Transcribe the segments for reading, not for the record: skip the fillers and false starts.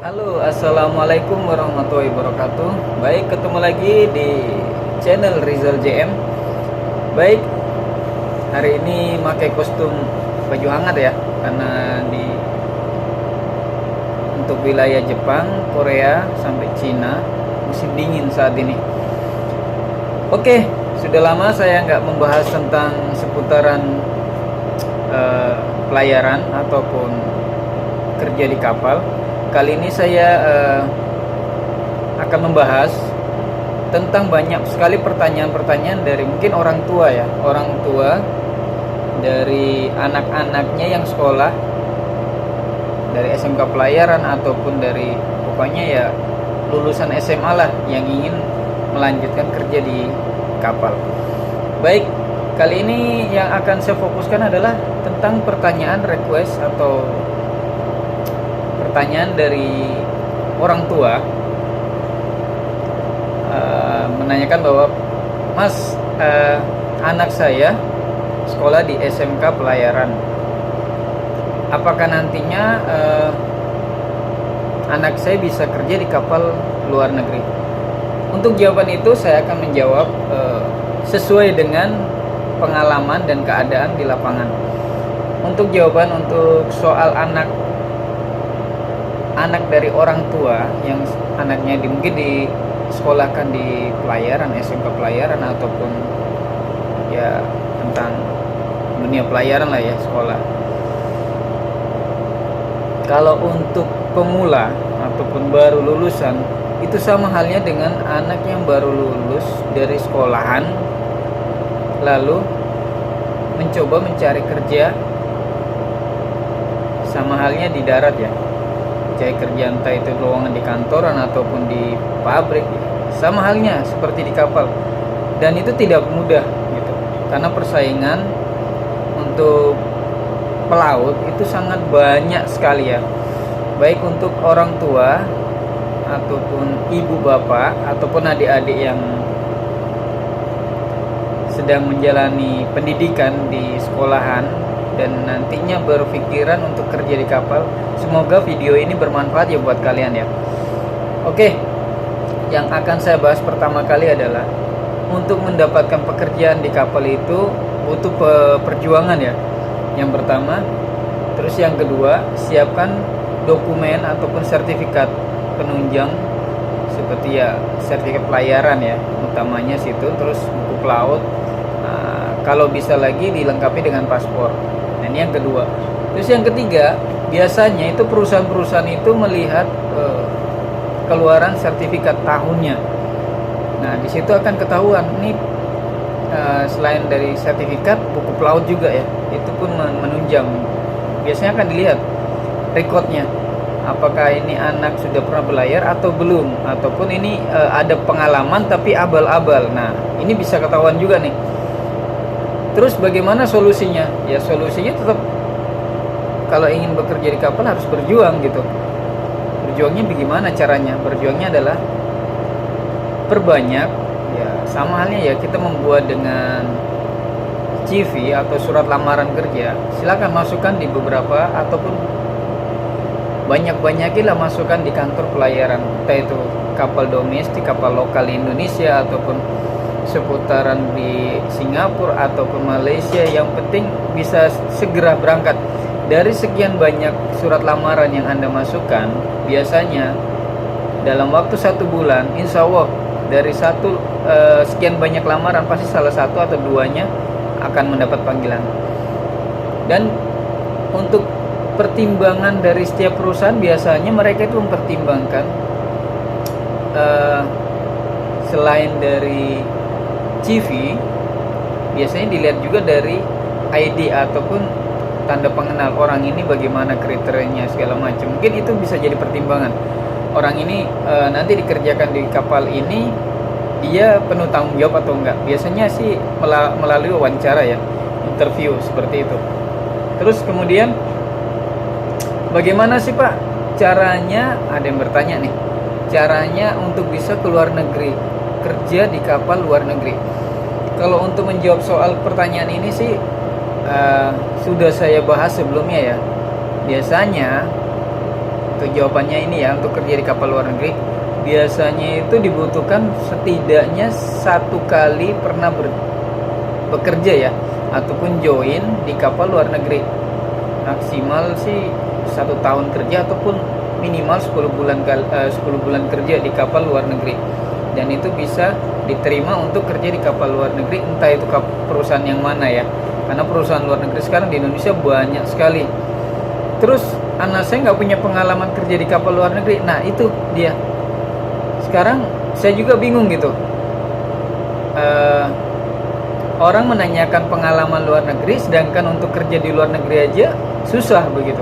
Halo, assalamualaikum warahmatullahi wabarakatuh. Baik, ketemu lagi di channel Rizal JM. Baik, hari ini pakai kostum baju hangat ya, karena untuk wilayah Jepang, Korea sampai Cina musim dingin saat ini. Oke, sudah lama saya nggak membahas tentang seputaran pelayaran ataupun kerja di kapal. Kali ini saya akan membahas tentang banyak sekali pertanyaan-pertanyaan dari mungkin orang tua ya, orang tua dari anak-anaknya yang sekolah dari SMK pelayaran ataupun dari pokoknya ya lulusan SMA lah yang ingin melanjutkan kerja di kapal. Baik, kali ini yang akan saya fokuskan adalah tentang pertanyaan request atau pertanyaan dari orang tua menanyakan bahwa Mas, anak saya sekolah di SMK pelayaran, apakah nantinya anak saya bisa kerja di kapal luar negeri? Untuk jawaban itu saya akan menjawab sesuai dengan pengalaman dan keadaan di lapangan. Untuk jawaban untuk soal anak dari orang tua yang anaknya mungkin disekolahkan di pelayaran, SMK pelayaran ataupun ya tentang dunia pelayaran lah ya sekolah. Kalau untuk pemula ataupun baru lulusan, itu sama halnya dengan anak yang baru lulus dari sekolahan lalu mencoba mencari kerja, sama halnya di darat ya, cari kerja entah itu lowongan di kantoran ataupun di pabrik, sama halnya seperti di kapal. Dan itu tidak mudah gitu, karena persaingan untuk pelaut itu sangat banyak sekali ya, baik untuk orang tua ataupun ibu bapak ataupun adik-adik yang sedang menjalani pendidikan di sekolahan dan nantinya berpikiran untuk kerja di kapal. Semoga video ini bermanfaat ya buat kalian ya. Oke, yang akan saya bahas pertama kali adalah untuk mendapatkan pekerjaan di kapal itu butuh perjuangan ya, yang pertama. Terus yang kedua, siapkan dokumen ataupun sertifikat penunjang seperti ya sertifikat pelayaran ya, utamanya situ. Terus buku pelaut, kalau bisa lagi dilengkapi dengan paspor. Nah, ini yang kedua. Terus yang ketiga, biasanya itu perusahaan-perusahaan itu melihat keluaran sertifikat tahunnya. Nah, di situ akan ketahuan ini selain dari sertifikat, buku pelaut juga ya, itu pun menunjang. Biasanya akan dilihat rekodnya, apakah ini anak sudah pernah berlayar atau belum, ataupun ini ada pengalaman tapi abal-abal. Nah, ini bisa ketahuan juga nih. Terus bagaimana solusinya? Ya solusinya tetap kalau ingin bekerja di kapal harus berjuang gitu. Berjuangnya bagaimana caranya? Berjuangnya adalah perbanyak ya, sama halnya ya kita membuat dengan CV atau surat lamaran kerja. Silakan masukkan di beberapa ataupun banyak-banyakilah masukkan di kantor pelayaran, entah itu kapal domestik, kapal lokal di Indonesia ataupun seputaran di Singapura ataupun Malaysia. Yang penting bisa segera berangkat. Dari sekian banyak surat lamaran yang Anda masukkan, biasanya dalam waktu 1 bulan, insya Allah dari sekian banyak lamaran pasti salah satu atau duanya akan mendapat panggilan. Dan untuk pertimbangan dari setiap perusahaan, biasanya mereka itu mempertimbangkan selain dari CV, biasanya dilihat juga dari ID ataupun tanda pengenal orang ini, bagaimana kriterianya segala macam. Mungkin itu bisa jadi pertimbangan. Orang ini nanti dikerjakan di kapal ini, dia penuh tanggung jawab atau enggak. Biasanya sih melalui wawancara ya, interview seperti itu. Terus kemudian bagaimana sih Pak caranya, ada yang bertanya nih, caranya untuk bisa keluar negeri, kerja di kapal luar negeri. Kalau untuk menjawab soal pertanyaan ini sih sudah saya bahas sebelumnya ya. Biasanya Untuk jawabannya ini ya, untuk kerja di kapal luar negeri biasanya itu dibutuhkan setidaknya 1 kali pernah bekerja ya, ataupun join di kapal luar negeri. Maksimal sih 1 tahun kerja ataupun minimal 10 bulan kerja di kapal luar negeri, dan itu bisa diterima untuk kerja di kapal luar negeri, entah itu perusahaan yang mana ya, karena perusahaan luar negeri sekarang di Indonesia banyak sekali. Terus anak saya nggak punya pengalaman kerja di kapal luar negeri, nah itu dia. Sekarang saya juga bingung gitu. Orang menanyakan pengalaman luar negeri, sedangkan untuk kerja di luar negeri aja susah begitu.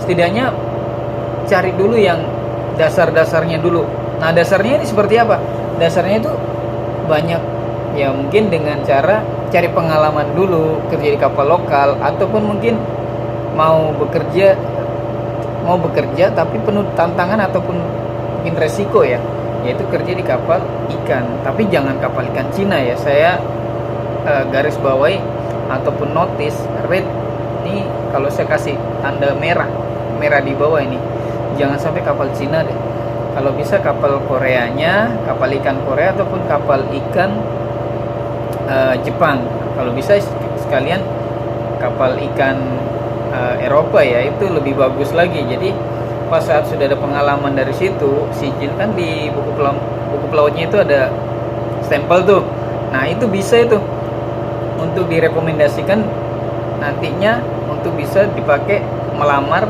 Setidaknya cari dulu yang dasar-dasarnya dulu. Nah, dasarnya ini seperti apa? Dasarnya itu banyak ya, mungkin dengan cara cari pengalaman dulu kerja di kapal lokal, ataupun mungkin mau bekerja tapi penuh tantangan ataupun mungkin resiko ya, yaitu kerja di kapal ikan. Tapi jangan kapal ikan Cina ya. Saya garis bawahi ataupun notice red ini, kalau saya kasih tanda merah di bawah ini, jangan sampai kapal Cina deh. Kalau bisa kapal Koreanya, kapal ikan Korea ataupun kapal ikan Jepang. Kalau bisa sekalian kapal ikan Eropa ya, itu lebih bagus lagi. Jadi pas saat sudah ada pengalaman dari situ, sijil kan di buku pelautnya itu ada stempel tuh. Nah, itu bisa itu untuk direkomendasikan nantinya untuk bisa dipakai melamar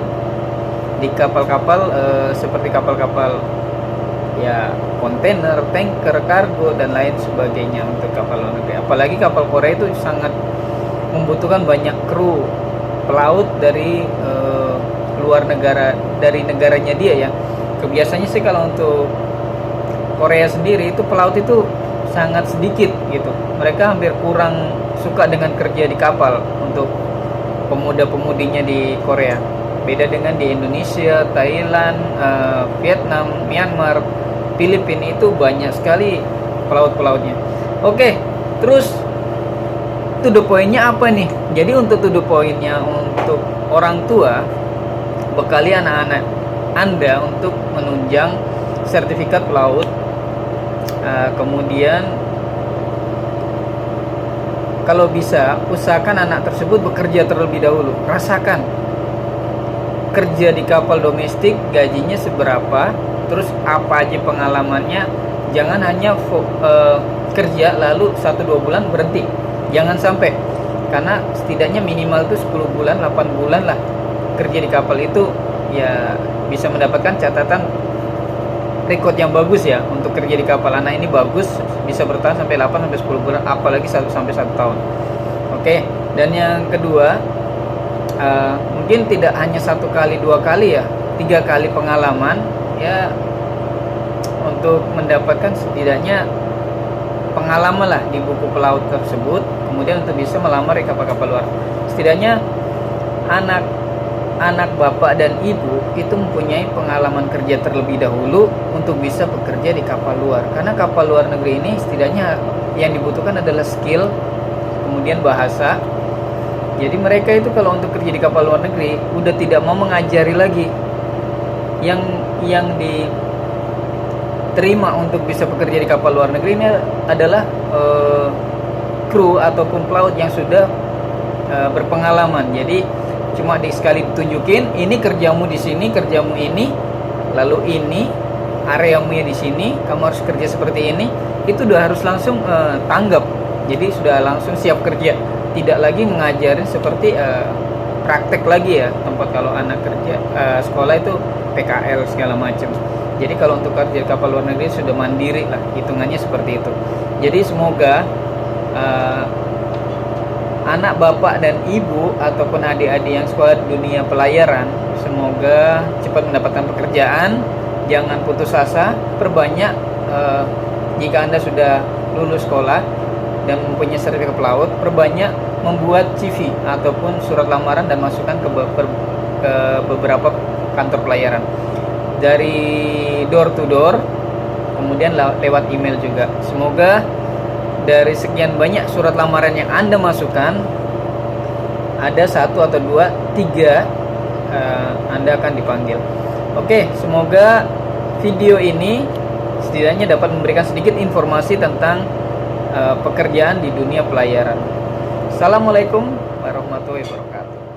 di kapal-kapal seperti kapal-kapal ya, kontainer, tanker, kargo dan lain sebagainya untuk kapal luar negeri. Apalagi kapal Korea itu sangat membutuhkan banyak kru pelaut dari luar negara, dari negaranya dia ya. Kebiasaannya sih kalau untuk Korea sendiri itu pelaut itu sangat sedikit gitu. Mereka hampir kurang suka dengan kerja di kapal untuk pemuda-pemudinya di Korea. Beda dengan di Indonesia, Thailand, Vietnam, Myanmar, Filipina, itu banyak sekali pelaut-pelautnya. Oke, terus to the point-nya apa nih? Jadi untuk to the point-nya, untuk orang tua, bekali anak-anak Anda untuk menunjang sertifikat pelaut. Kemudian kalau bisa usahakan anak tersebut bekerja terlebih dahulu. Rasakan kerja di kapal domestik gajinya seberapa, terus apa aja pengalamannya. Jangan hanya kerja lalu 1-2 bulan berhenti, jangan sampai. Karena setidaknya minimal tuh 10 bulan, 8 bulan lah kerja di kapal itu ya, bisa mendapatkan catatan record yang bagus ya. Untuk kerja di kapal anak ini bagus, bisa bertahan sampai 8-10 bulan, apalagi 1-1 tahun. Oke, dan yang kedua, mungkin tidak hanya 1 kali 2 kali ya, 3 kali pengalaman ya, untuk mendapatkan setidaknya pengalaman lah di buku pelaut tersebut, kemudian untuk bisa melamar di kapal-kapal luar. Setidaknya anak bapak dan ibu itu mempunyai pengalaman kerja terlebih dahulu untuk bisa bekerja di kapal luar. Karena kapal luar negeri ini setidaknya yang dibutuhkan adalah skill, kemudian bahasa. Jadi mereka itu kalau untuk kerja di kapal luar negeri udah tidak mau mengajari lagi. Yang diterima untuk bisa bekerja di kapal luar negeri ini adalah kru ataupun pelaut yang sudah berpengalaman. Jadi cuma sekali ditunjukin, ini kerjamu di sini, kerjamu ini, lalu ini areamu ya di sini, kamu harus kerja seperti ini. Itu udah harus langsung tanggap. Jadi sudah langsung siap kerja. Tidak lagi mengajarin seperti praktek lagi ya, tempat kalau anak kerja sekolah itu PKL segala macam. Jadi kalau untuk kerja kapal luar negeri sudah mandiri lah, hitungannya seperti itu. Jadi semoga anak bapak dan ibu ataupun adik-adik yang sekolah di dunia pelayaran, semoga cepat mendapatkan pekerjaan, jangan putus asa, perbanyak jika Anda sudah lulus sekolah dan mempunyai sertifikat pelaut, perbanyak membuat CV ataupun surat lamaran dan masukkan ke beberapa kantor pelayaran, dari door to door, kemudian lewat email juga. Semoga dari sekian banyak surat lamaran yang Anda masukkan, ada 1 atau 2, 3 Anda akan dipanggil. Oke, semoga video ini setidaknya dapat memberikan sedikit informasi tentang pekerjaan di dunia pelayaran. Assalamualaikum warahmatullahi wabarakatuh.